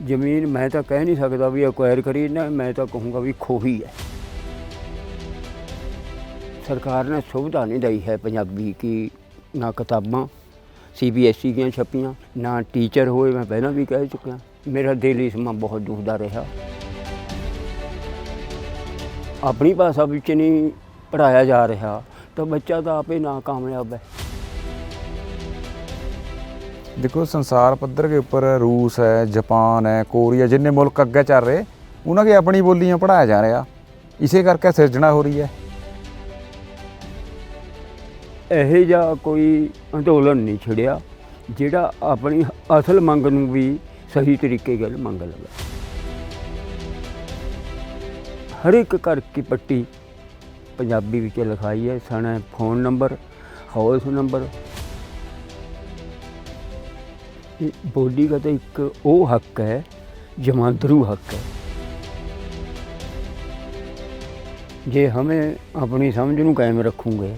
ਜ਼ਮੀਨ ਮੈਂ ਤਾਂ ਕਹਿ ਨਹੀਂ ਸਕਦਾ ਵੀ ਅਕਵਾਇਰ ਕਰੀ ਨਾ, ਮੈਂ ਤਾਂ ਕਹੂੰਗਾ ਵੀ ਖੋਹੀ ਹੈ। ਸਰਕਾਰ ਨੇ ਸੁਵਿਧਾ ਨਹੀਂ ਦਈ ਹੈ ਪੰਜਾਬੀ ਕੀ, ਨਾ ਕਿਤਾਬਾਂ CBSE ਦੀਆਂ ਛਪੀਆਂ, ਨਾ ਟੀਚਰ ਹੋਏ। ਮੈਂ ਪਹਿਲਾਂ ਵੀ ਕਹਿ ਚੁੱਕਿਆ, ਮੇਰਾ ਦਿਲ ਇਸ ਮਾਂ ਬਹੁਤ ਦੁਖਦਾ ਰਿਹਾ। ਆਪਣੀ ਭਾਸ਼ਾ ਵਿੱਚ ਨਹੀਂ ਪੜ੍ਹਾਇਆ ਜਾ ਰਿਹਾ ਤਾਂ ਬੱਚਾ ਤਾਂ ਆਪੇ ਨਾ ਕਾਮਯਾਬ ਹੈ। देखो संसार पद्धर के ऊपर रूस है, जापान है, कोरिया, जिन्ने मुल्क अगे चल रहे उन्होंने अपनी बोलियां पढ़ाया जा रहा, इसे करके सिरजना हो रही है। ਇਹੋ ਜਿਹਾ ਕੋਈ ਅੰਦੋਲਨ ਨਹੀਂ ਛਿੜਿਆ ਜਿਹੜਾ ਆਪਣੀ ਅਸਲ ਮੰਗ ਨੂੰ ਵੀ ਸਹੀ ਤਰੀਕੇ ਨਾਲ ਮੰਗ ਲਵੇ। ਹਰ ਇੱਕ ਘਰ ਕੀ ਪੱਟੀ ਪੰਜਾਬੀ ਵਿੱਚ ਲਿਖਾਈ ਹੈ, ਸਣੇ ਫੋਨ ਨੰਬਰ, ਹਾਊਸ ਨੰਬਰ। बोली का तो एक वो हक है, जमांदरू हक है। जे हमें अपनी समझ नूं कायम रखूँगे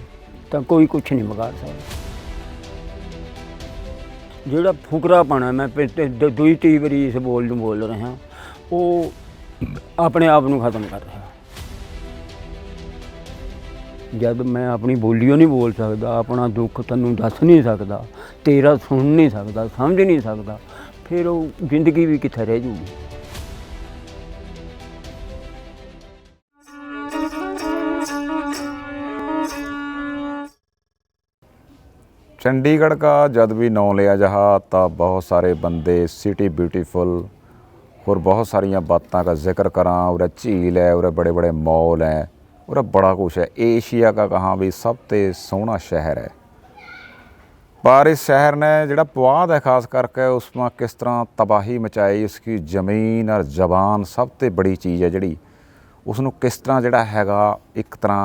तो कोई कुछ नहीं बिगाड़ सकता। जोड़ा फुकरापना मैं दूई तीन बारी इस बोल रहा, वो अपने आप नूं खत्म कर रहा। जब मैं अपनी बोलियों नहीं बोल सकता, अपना दुख तैनूं दस नहीं सकता, तेरा सुन नहीं सकता, समझ नहीं सकता, फिर वो जिंदगी भी कित्थे रह जूगी। चंडीगढ़ का जब भी नाम लिया जहा तो बहुत सारे बंदे सिटी ब्यूटीफुल और बहुत सारिया बातों का जिक्र करा। उरे झील है, उरे बड़े बड़े मॉल हैं, उरे बड़ा कुछ है। एशिया का कहाँ भी सबसे सोहना शहर है, पर इस शहर ने जिहड़ा पुआध है खास करके उसमें किस तरह तबाही मचाई, उसकी ज़मीन और जबान सबसे बड़ी चीज़ है जिहड़ी उसनूं किस तरह जिहड़ा हैगा एक तरह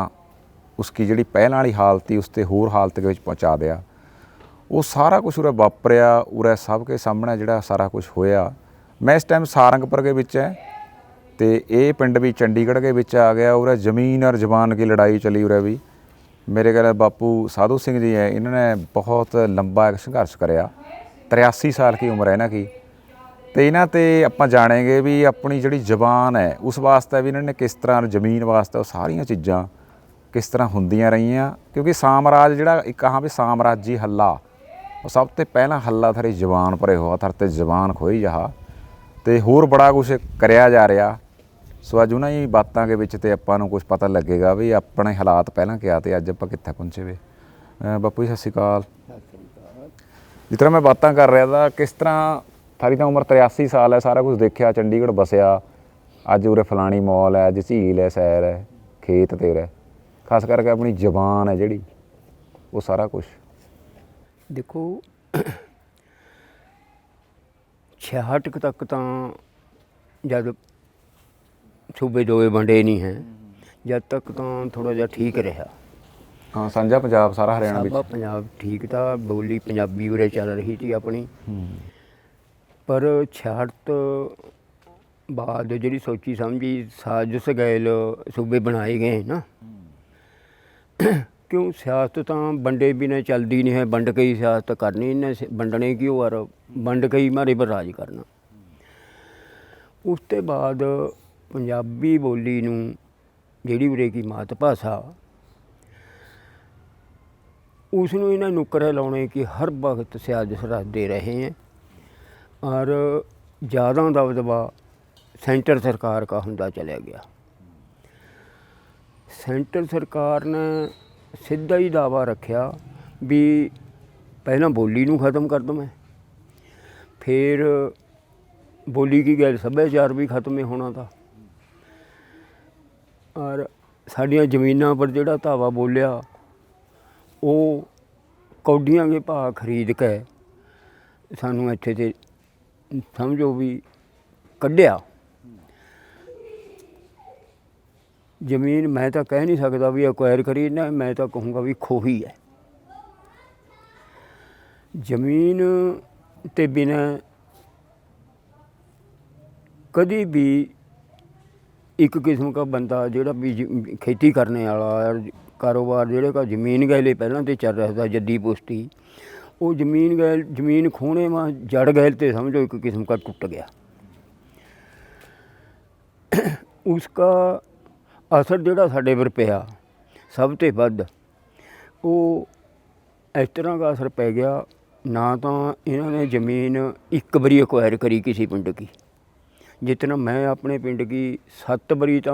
उसकी जिहड़ी पहलां वाली हालत थी उसते होर हालत के विच पहुँचा दिया। वो सारा कुछ उरे वापरिया, उरे सब के सामने जिहड़ा सारा कुछ होया। मैं इस टाइम सारंगपुर के विच है तो ये पिंड भी चंडीगढ़ के विच आ गया। उरे ज़मीन और जबान की लड़ाई चली। उरे भी मेरे घर बापू साधु सिंह जी हैं, इन्होंने बहुत लंबा एक संघर्ष कराया। 83 साल की उम्र है इन्हां की। तो इन्हां ते आपां जानेंगे भी अपनी जिहड़ी जबान है उस वास्ते भी इन्होंने किस तरह ज़मीन वास्ते वो सारियां चीज़ां किस तरह हुंदियां रहियां। क्योंकि साम्राज जिहड़ा एक कहां भी साम्राजी हल्ला, वो सब तो पहला हल्ला थारी जबान पर होया, थारे ते जबान खोई जहा तो होर बड़ा कुछ कराया जा रहा। सो अज उन्हां ही बातों के विच ते आपां नूं कुछ पता लगेगा भी अपने हालात पहलां क्या ते अज आपां कित्थे पहुंचे वे। बापू जी सत श्री अकाल। जिस तरह मैं बातां कर रहा था, किस तरह थारी तो उम्र 83 साल है, सारा कुछ देखा, चंडीगढ़ बसिया, अज उरे फलानी मॉल है, अज झील है, सैर है, खेत तेरे, खास करके अपनी जबान है जिहड़ी वो सारा कुछ। देखो 66 तक तो जब सूबे दोए वंडे नहीं हैं, जब तक तो थोड़ा जिहा ठीक रहा। हाँ, साझा पंजाब सारा हरियाणा विच पंजाब ठीक था, बोली पंजाबी उरे चल रही थी अपनी। पर 66 तो बाद जिहड़ी सोची समझी साजिश गैल सूबे बनाए गए ना, क्यों सियासत तो वंडे बिना चलती नहीं है। वंड के ही सियासत करनी, इन्हें वंडने की और वंड के ही मारे पर राज करना। उसते बाद पंजाबी बोली नूं जिहड़ी उरे की मात भाषा उसनूं इन्हां नुकरे लाने की हर वक्त साजिश रचते रहे हैं। और ज़्यादा दबदबा सेंटर सरकार का हुंदा चला गया। सेंटर सरकार ने सीधा ही दावा रखा भी पहला बोली नूं खत्म कर दूँ मैं, फिर बोली की गैर सभ्याचार भी खत्म ही होना था। और साड़ियाँ जमीनां पर जिहड़ा धावा बोलिया वो कौडियां के भाव खरीद के सानू इत्थे ते समझो भी कढ़िया। जमीन मैं तो कह नहीं सकता भी अक्वायर करी ना, मैं तो कहूँगा भी खोही है। जमीन ते बिना कभी भी एक किस्म का बंदा जोड़ा भी खेती करने वाला कारोबार जोड़े का जमीन गैले पहला तो चल रहा था जद्दी पुश्ती, वो जमीन खोने में जड़ गैल तो समझो एक किस्म का टुट गया। ਉਸਕਾ ਅਸਰ ਜਿਹੜਾ ਸਾਡੇ ਪਰ ਪਿਆ ਸਭ ਤੋਂ ਵੱਧ ਉਹ ਇਸ ਤਰ੍ਹਾਂ ਦਾ ਅਸਰ ਪੈ ਗਿਆ। ਨਾ ਤਾਂ ਇਹਨਾਂ ਨੇ ਜ਼ਮੀਨ ਇੱਕ ਵਾਰੀ ਅਕਵਾਇਰ ਕਰੀ ਕਿਸੇ ਪਿੰਡ ਕੀ, जितना मैं अपने पिंड की 7 बारी तो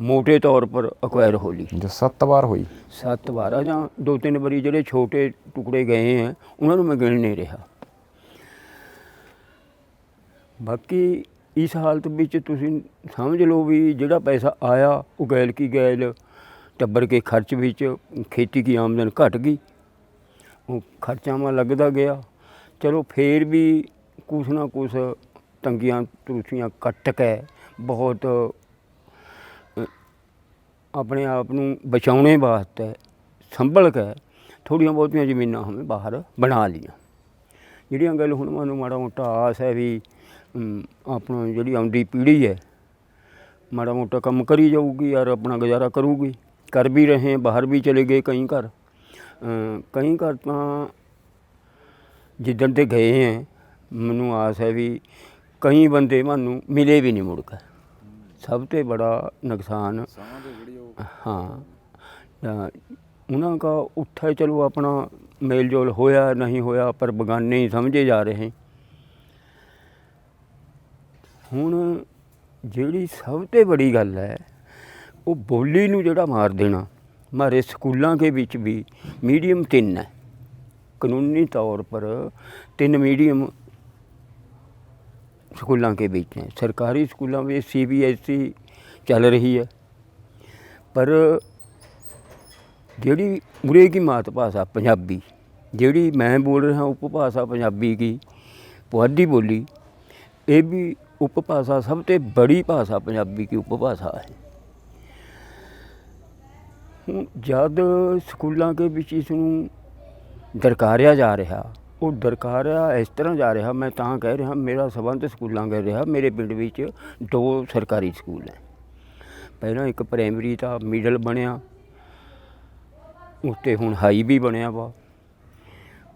मोटे तौर पर अक्वायर हो ली। जो 7 बार हुई 7 बार आ ਜਾਂ 2-3 बारी ਜਿਹੜੇ छोटे टुकड़े गए हैं उन्होंने मैं गिन नहीं रहा। बाकी इस हालत ਵਿੱਚ ਤੁਸੀਂ ਸਮਝ ਲਓ ਵੀ ਜਿਹੜਾ ਪੈਸਾ ਆਇਆ ਉਹ ਗੈਲ ਕੀ ਗੈਲ ਟੱਬਰ ਕੇ ਖਰਚ ਵਿੱਚ खेती की आमदन घट गई, ਉਹ ਖਰਚਾਂ ਮਾ ਲੱਗਦਾ ਗਿਆ। ਚਲੋ ਫੇਰ ਵੀ ਕੁਛ ਨਾ ਕੁਛ ਤੰਗੀਆਂ ਤਰੁੱਠੀਆਂ ਕੱਟ ਕੇ ਬਹੁਤ ਆਪਣੇ ਆਪ ਨੂੰ ਬਚਾਉਣੇ ਵਾਸਤੇ ਸੰਭਲ ਕੇ ਥੋੜ੍ਹੀਆਂ ਬਹੁਤੀਆਂ ਜ਼ਮੀਨਾਂ ਹਮੇ ਬਾਹਰ ਬਣਾ ਲਈਆਂ। ਜਿਹੜੀਆਂ ਗੱਲ ਹੁਣ ਮੈਨੂੰ ਮਾੜਾ ਮੋਟਾ ਆਸ ਹੈ ਵੀ ਆਪਣਾ ਜਿਹੜੀ ਆਉਂਦੀ ਪੀੜ੍ਹੀ ਹੈ ਮਾੜਾ ਮੋਟਾ ਕੰਮ ਕਰੀ ਜਾਊਗੀ ਯਾਰ, ਆਪਣਾ ਗੁਜ਼ਾਰਾ ਕਰੂਗੀ। ਕਰ ਵੀ ਰਹੇ, ਬਾਹਰ ਵੀ ਚਲੇ ਗਏ ਕਈ ਘਰ ਤਾਂ ਜਿੱਦਣ ਤੇ ਗਏ ਹੈ ਮੈਨੂੰ ਆਸ ਹੈ ਵੀ कई बंदे मानू मिले भी नहीं मुड़ कर। सब तो बड़ा नुकसान हाँ उन्हों का उठा चलो अपना मेल जोल होया नहीं होया पर बगाने ही समझे जा रहे। हुण जिहड़ी सब तो बड़ी गल है वो बोली नूं जिहड़ा मार देना। हमारे स्कूलों के विच भी मीडियम 3 है, कानूनी तौर पर 3 मीडियम स्कूलों के बीच हैं। सरकारी स्कूलों में CBSE चल रही है, पर जिहड़ी उरे की मात भाषा पंजाबी जिहड़ी मैं बोल रहा उपभाषा पंजाबी की पुआधी बोली, ये भी उपभाषा सब तो बड़ी भाषा पंजाबी की उपभाषा है। हुण जद स्कूलों के विच इसनूं दरकारिया जा रहा, वो दरकारिया इस तरह जा रहा। मैं तां कह रहा मेरा संबंध स्कूलों कर रहा। मेरे पिंड विच 2 सरकारी स्कूल हैं। पहला एक प्राइमरी था, मिडल बनया, उत्ते हुण हाई भी बनया वा,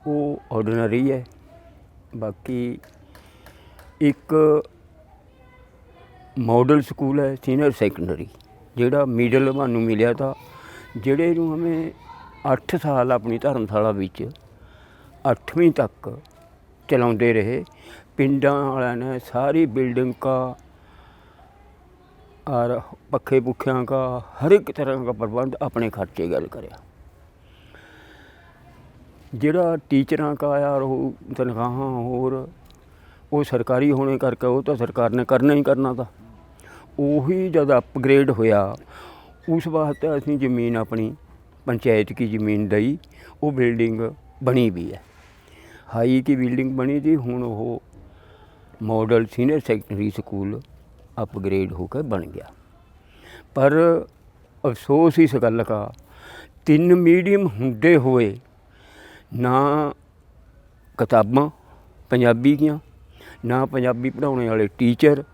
वो ऑर्डनरी है। बाकी एक मॉडल स्कूल है सीनियर सैकेंडरी, जिहड़ा मिडल मानू मिलिया था, जिहड़े नूं हमें 8 साल अपनी धर्मशाला विच 8वीं तक चलाते रहे। पिंडां वालियां ने सारी बिल्डिंग का और पखे पुखियां का हर एक तरह का प्रबंध अपने खर्चे गल कराया। जिहड़ा टीचरां का यार वो तनख्वाहां होर वो सरकारी होने करके वो तो सरकार ने करना ही करना था। उही जब अपग्रेड होया उस वास्ते असीं ज़मीन अपनी पंचायत की ज़मीन दई, वो बिल्डिंग बनी भी है। हाई की बिल्डिंग बनी थी, हुण वो model senior secondary school upgrade होकर बन गया। पर अफसोस इस गल का 3 मीडियम होंदे हुए ना किताबां पंजाबी दियां, ना पंजाबी पढ़ाने वाले टीचर,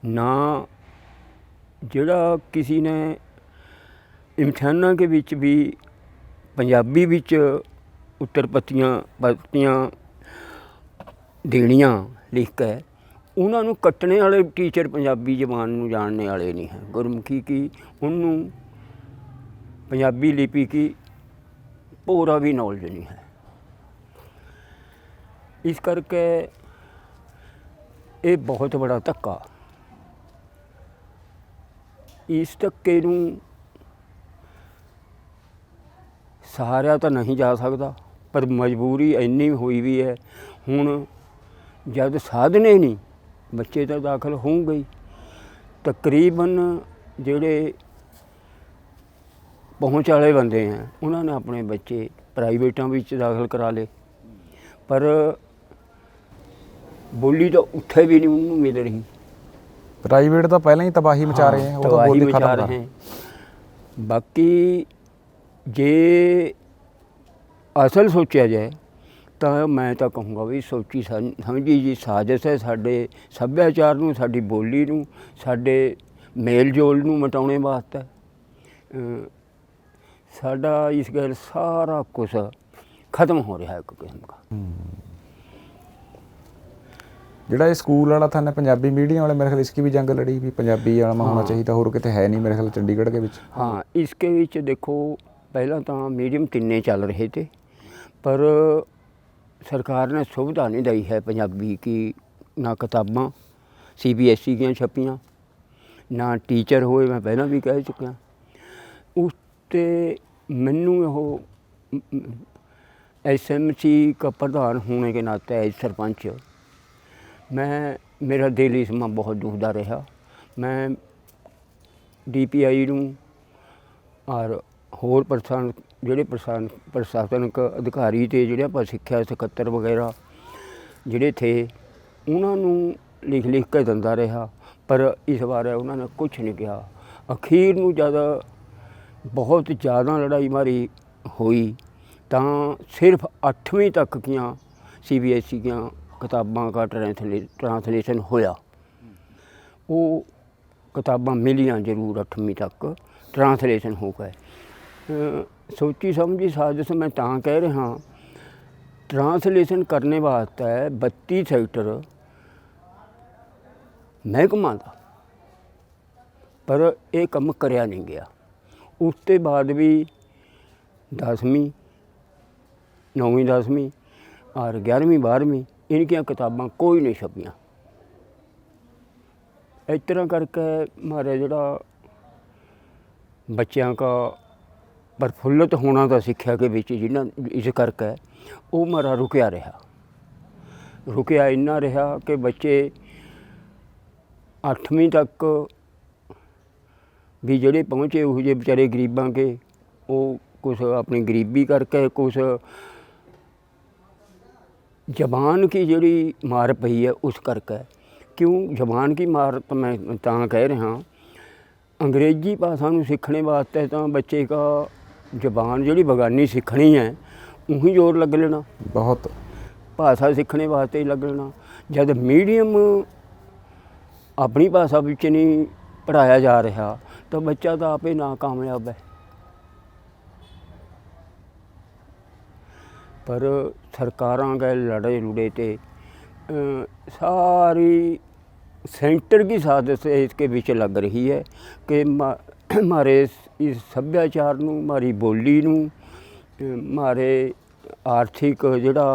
ना जिहड़ा किसी ने इम्तिहानां के विच भी पंजाबी विच उत्तर पत्तियां देनियां लिख के उन्होंने कट्टने वाले टीचर पंजाबी जबान नूं जानने वाले नहीं है। गुरमुखी की उन्होंने पंजाबी लिपि की पूरा भी नॉलेज नहीं है। इस करके ये बहुत बड़ा धक्का। इस धक्के नूं सहारिया तो नहीं जा सकता, पर मजबूरी इन्नी हुई भी है। हुण जब साधने नहीं बच्चे तो दाखिल होंगे ही, तकरीबन जिहड़े पहुँच वाले बंदे हैं उन्होंने अपने बच्चे प्राइवेटां विच दाखिल करा ले, पर बोली तो उत्थे भी नहीं उन्होंने मिल रही। प्राइवेट तो पहले ही तबाही मचा रहे हैं, वो तो बोली खत्म कर रहे हैं। बाकी जे असल सोचा जाए तो मैं तो कहूँगा भी सोची समझी जी साजिश है साडे सभ्याचार नूं, साडी बोली नूं, साडे मेल जोल नूं मिटाउणे वास्ते। साडा इस गल सारा कुछ खत्म हो रहा है एक किस्म का। ਜਿਹੜਾ ਇਹ ਸਕੂਲ ਵਾਲਾ ਥਾਂ ਪੰਜਾਬੀ ਮੀਡੀਅਮ ਵਾਲੇ मेरे ख्याल इसकी भी जंग लड़ी भी पंजाबी वाला में होना चाहिए होर किते है नहीं मेरे ख्याल चंडीगढ़ के विच। हाँ, इसके विच देखो पहला तो मीडियम तिन्ने चल रहे थे, पर सरकार ने सुविधा नहीं दी है पंजाबी की, ना किताबां CBSE की छपियाँ, ना टीचर होए, मैं पहला भी कह चुका। उस ते मैनू SMC का प्रधान होने के नाते एज सरपंच मेरा दिल इसमें बहुत दुखदा रहा। मैं DPI नूं और होर प्रशासनिक अधिकारी थे जिहड़े आपां सिक्ख्या सकत्तर वगैरह जिहड़े थे उन्होंने लिख के दिंदा रहा, पर इस बार उन्होंने कुछ नहीं कहा। अखीर नूं जद बहुत ज़्यादा लड़ाई मारी हुई तो सिर्फ 8वीं तक कियां CBSE की किताबां का ट्रांसलेशन होया। वो किताबां मिलियां जरूर 8वीं तक ट्रांसलेशन हो गए। सोची समझी साजिश मैं तां कह रहा, ट्रांसलेशन करने वास्ते 32 सैक्टर महकमा दा, पर यह काम करया नहीं गया। उसके बाद भी 10वीं 9वीं 10वीं और 11वीं 12वीं इनकी किताबां कोई नहीं छपियाँ। इस तरह करके हमारे जोड़ा बच्चों का प्रफुल्लित होना था सिक्ख्या के बिच जिन्ना इस करके वो हमारा रुकया इन्ना रहा कि बच्चे 8वीं तक भी जोड़े पहुँचे वो जे बेचारे गरीबां के, वो कुछ अपनी गरीबी करके कुछ जबान की जिहड़ी मार पई है उस करके। क्यों जबान की मार तो मैं तां कह रहा, अंग्रेज़ी भाषा नूं सीखने वास्ते तो बच्चे का जबान जिहड़ी बगानी सीखनी है उही जोर लग लेना, बहुत भाषा सीखने वास्ते ही लग लेना। जब मीडियम अपनी भाषा विच नहीं पढ़ाया जा रहा तो बच्चा तो आपे नाकामयाब है। पर सरकारां गए लड़े लुड़े ते सारी सेंटर की साजिश इसके बीच लग रही है कि हमारे इस सभ्याचार नूं, हमारी बोली नूं, हमारे आर्थिक जिहड़ा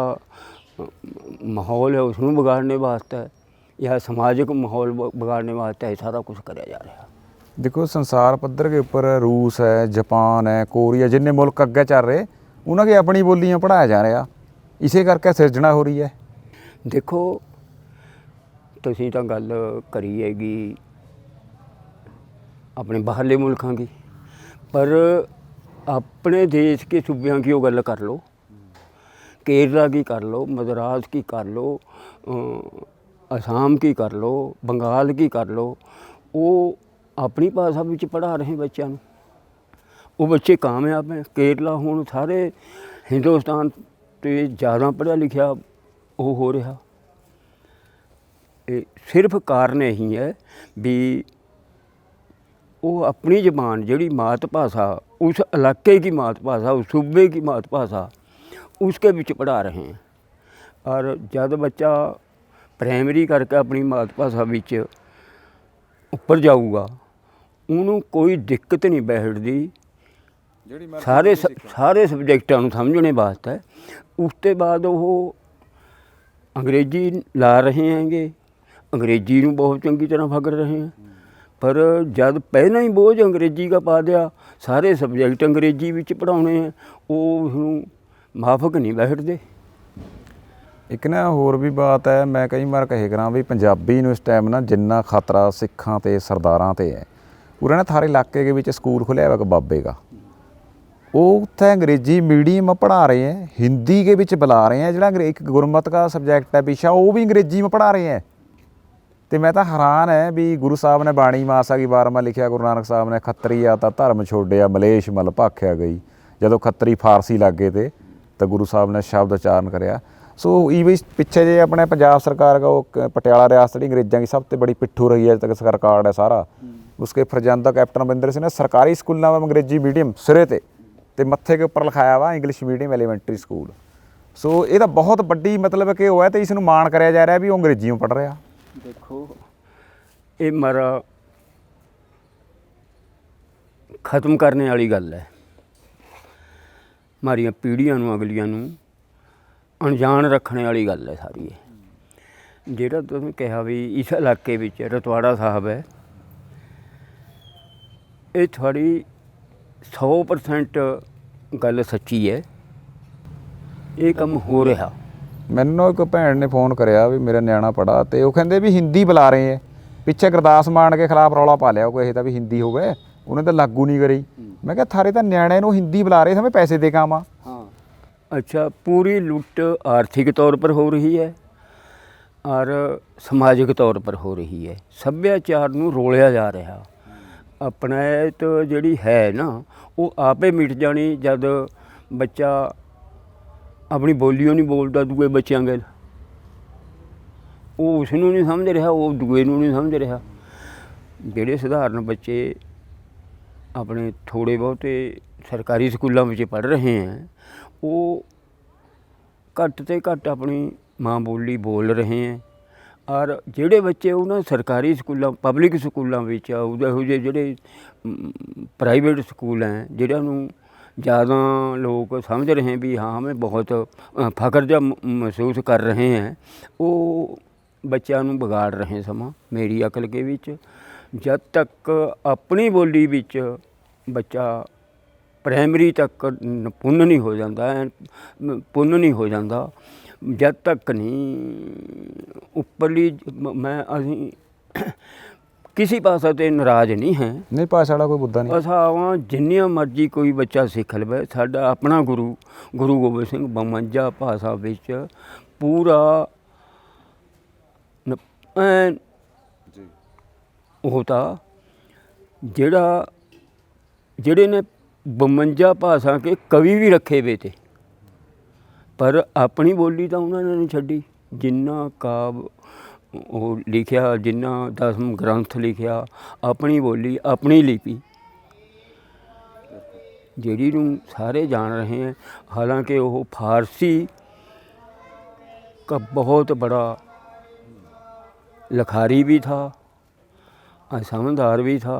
माहौल है उसनूं बिगाड़ने वास्ते या समाजिक माहौल बिगाड़ने वास्ते सारा कुछ कराया जा रहा। देखो संसार पद्धर के ऊपर रूस है, जापान है, कोरिया, जिन्ने मुल्क अगे चल रहे उन्होंने अपनी बोलियां पढ़ाया जा रहा, इसे करके सिरजना हो रही है। देखो तुसीं तां गल करी हैगी अपने बाहरले मुल्कां की, पर अपने देश के सूबियां की गल कर लो, केरला की कर लो, मद्रास की कर लो, असम की कर लो, बंगाल की कर लो, वो अपनी भाषा में पढ़ा रहे बच्चों को, वो बच्चे कामयाब हैं। केरला हुण सारे हिंदुस्तान ते ज़्यादा पढ़िया लिखिया वो हो रहा। सिर्फ कारण यही है भी वो अपनी जबान जिहड़ी मात भाषा, उस इलाके की मात भाषा, उस सूबे की मात भाषा उसके बिच पढ़ा रहे हैं। और जब बच्चा प्राइमरी करके अपनी मात भाषा बिच ऊपर जाऊगा उन्होंने कोई दिक्कत नहीं बैठती सारे सबजैक्टां नूं समझने वास्ते। उसके बाद वो अंग्रेजी ला रहे हैंगे, अंग्रेजी नूं बहुत चंगी तरह फगड़ रहे हैं, पर जब पहला ही बोझ अंग्रेजी का पा दिया, सारे सबजैक्ट अंग्रेजी विच पढ़ाने हैं, वो उसनूं माफक नहीं बैठते। एक ना होर भी बात है, मैं कई बार कहे करा भी पंजाबी नूं इस टाइम ना जिन्ना खतरा सिखां ते सरदारां ते है, उरे ना थारे इलाके के विच स्कूल खुलिया हुआ बाबे का, वो उत्थे अंग्रेजी मीडियम पढ़ा रहे हैं, हिंदी के विच बुला रहे हैं, जिहड़ा एक गुरमत का सब्जैक्ट है विशा वो भी अंग्रेजी में पढ़ा रहे हैं। तो मैं तो हैरान है भी गुरु साहब ने बाणी मासा की वार में लिखिया, गुरु नानक साहब ने खत्तरी आता धर्म छोड़िया मलेश मल भाख्या गई, जदों खत्तरी फारसी लग गए थे तो गुरु साहब ने शब्द उच्चारण कराया। सो इवन पिछे जे अपने पंजाब सरकार का वो पटियाला रियासत जी अंग्रेज़ों की सब तो बड़ी पिट्ठू रही है, अज तक सरकार है सारा, उसके फरजंदा कैप्टन अमरिंदर सिंह ने सरकारी स्कूलों में अंग्रेजी मीडियम सिरे ते मत्थे के ऊपर लिखाया हुआ इंग्लिश मीडियम एलीमेंट्री स्कूल। ਸੋ ਇਹ ਤਾਂ ਬਹੁਤ ਵੱਡੀ ਮਤਲਬ ਕਿ ਉਹ ਹੈ ਤੇ ਇਸ ਨੂੰ ਮਾਣ ਕਰਿਆ ਜਾ ਰਿਹਾ ਵੀ ਉਹ ਅੰਗਰੇਜ਼ੀਓਂ ਪੜ੍ਹ ਰਿਹਾ। ਦੇਖੋ ਇਹ ਮਾਰਾ ਖਤਮ ਕਰਨੇ ਵਾਲੀ ਗੱਲ ਹੈ। ਮਾਰੀਆਂ ਪੀੜ੍ਹੀਆਂ ਨੂੰ ਅਗਲੀਆਂ ਨੂੰ ਅਣਜਾਣ ਰੱਖਣ ਵਾਲੀ ਗੱਲ ਹੈ ਸਾਰੀ ਇਹ। ਜਿਹੜਾ ਤੁਸੀਂ ਕਿਹਾ ਵੀ ਇਸ ਇਲਾਕੇ ਵਿੱਚ ਰਤਵਾੜਾ ਸਾਹਿਬ ਹੈ, ਇਹ ਤੁਹਾਡੀ 100% ਗੱਲ ਸੱਚੀ ਹੈ। ਇਹ ਕੰਮ ਹੋ ਰਿਹਾ। ਮੈਨੂੰ ਇੱਕ ਭੈਣ ਨੇ ਫੋਨ ਕਰਿਆ ਵੀ ਮੇਰਾ ਨਿਆਣਾ ਪੜਾ ਤੇ ਉਹ ਕਹਿੰਦੇ ਵੀ ਹਿੰਦੀ ਬੁਲਾ ਰਹੇ ਹੈ। ਪਿੱਛੇ ਗੁਰਦਾਸ ਮਾਨ ਕੇ ਖਿਲਾਫ ਰੌਲਾ ਪਾ ਲਿਆ ਕੋਈ ਇਹ ਤਾਂ ਵੀ ਹਿੰਦੀ ਹੋ ਗਏ, ਉਹਨੇ ਤਾਂ ਲਾਗੂ ਨਹੀਂ ਕਰੀ। ਮੈਂ ਕਿਹਾ ਥਾਰੇ ਤਾਂ ਨਿਆਣੇ ਨੂੰ ਹਿੰਦੀ ਬੁਲਾ ਰਹੇ ਹमें पैसे दे काम। हाँ अच्छा, पूरी लुट आर्थिक तौर पर हो रही है और समाजिक तौर पर हो रही है। सभ्याचार ਨੂੰ ਰੋਲਿਆ ਜਾ ਰਿਹਾ। ਆਪਣਾ ਤਾਂ ਜਿਹੜੀ ਹੈ ਨਾ ਉਹ ਆਪੇ ਮਿਟ ਜਾਣੀ ਜਦ ਬੱਚਾ ਆਪਣੀ ਬੋਲੀਓ ਨਹੀਂ ਬੋਲਦਾ ਦੂਏ ਬੱਚਿਆਂ ਗੈਲ। ਉਹ ਉਸ ਨੂੰ ਨਹੀਂ ਸਮਝ ਰਿਹਾ, ਉਹ ਦੂਏ ਨੂੰ ਨਹੀਂ ਸਮਝ ਰਿਹਾ। ਜਿਹੜੇ ਸਧਾਰਨ ਬੱਚੇ ਆਪਣੇ ਥੋੜ੍ਹੇ ਬਹੁਤੇ ਸਰਕਾਰੀ ਸਕੂਲਾਂ ਵਿੱਚ ਪੜ੍ਹ ਰਹੇ ਹੈ, ਉਹ ਘੱਟ ਤੋਂ ਘੱਟ ਆਪਣੀ ਮਾਂ ਬੋਲੀ ਬੋਲ ਰਹੇ ਹੈ। ਔਰ ਜਿਹੜੇ ਬੱਚੇ ਉਹਨਾਂ ਸਰਕਾਰੀ ਸਕੂਲਾਂ ਪਬਲਿਕ ਸਕੂਲਾਂ ਵਿੱਚ ਇਹੋ ਜਿਹੇ ਜਿਹੜੇ ਪ੍ਰਾਈਵੇਟ ਸਕੂਲ ਹੈ ਜਿਹੜਿਆਂ ਨੂੰ ज़्यादा लोग समझ रहे हैं भी हाँ हमें बहुत फ़ख्र जब महसूस कर रहे हैं, वो बच्चों नूं बिगाड़ रहे हैं समा मेरी अकल के विच। जब तक अपनी बोली विच बच्चा प्राइमरी तक पुन्न नहीं हो जाता है, पुन्न नहीं हो जाता, जब तक नहीं उपरली मैं असीं किसी भाषा ते नाराज़ नहीं है। नहीं भाषा वाला कोई मुद्दा नहीं। भाषावां जिन्नियां मर्जी कोई बच्चा सिख लवे। साडा अपना गुरु गोबिंद सिंह 52 भाषा विच पूरा होता जेड़ा जेड़े ने 52 भाषा के कवि भी रखे हुए थे, पर अपनी बोली तो उन्होंने नहीं छड्डी। जिन्ना काव ਉਹ ਲਿਖਿਆ, ਜਿੰਨਾ 10 ਗ੍ਰੰਥ ਲਿਖਿਆ, ਆਪਣੀ ਬੋਲੀ ਆਪਣੀ ਲਿਪੀ ਜਿਹੜੀ ਨੂੰ ਸਾਰੇ ਜਾਣ ਰਹੇ हैं। हालांकि वो फारसी का बहुत बड़ा लिखारी भी था, समझदार भी था।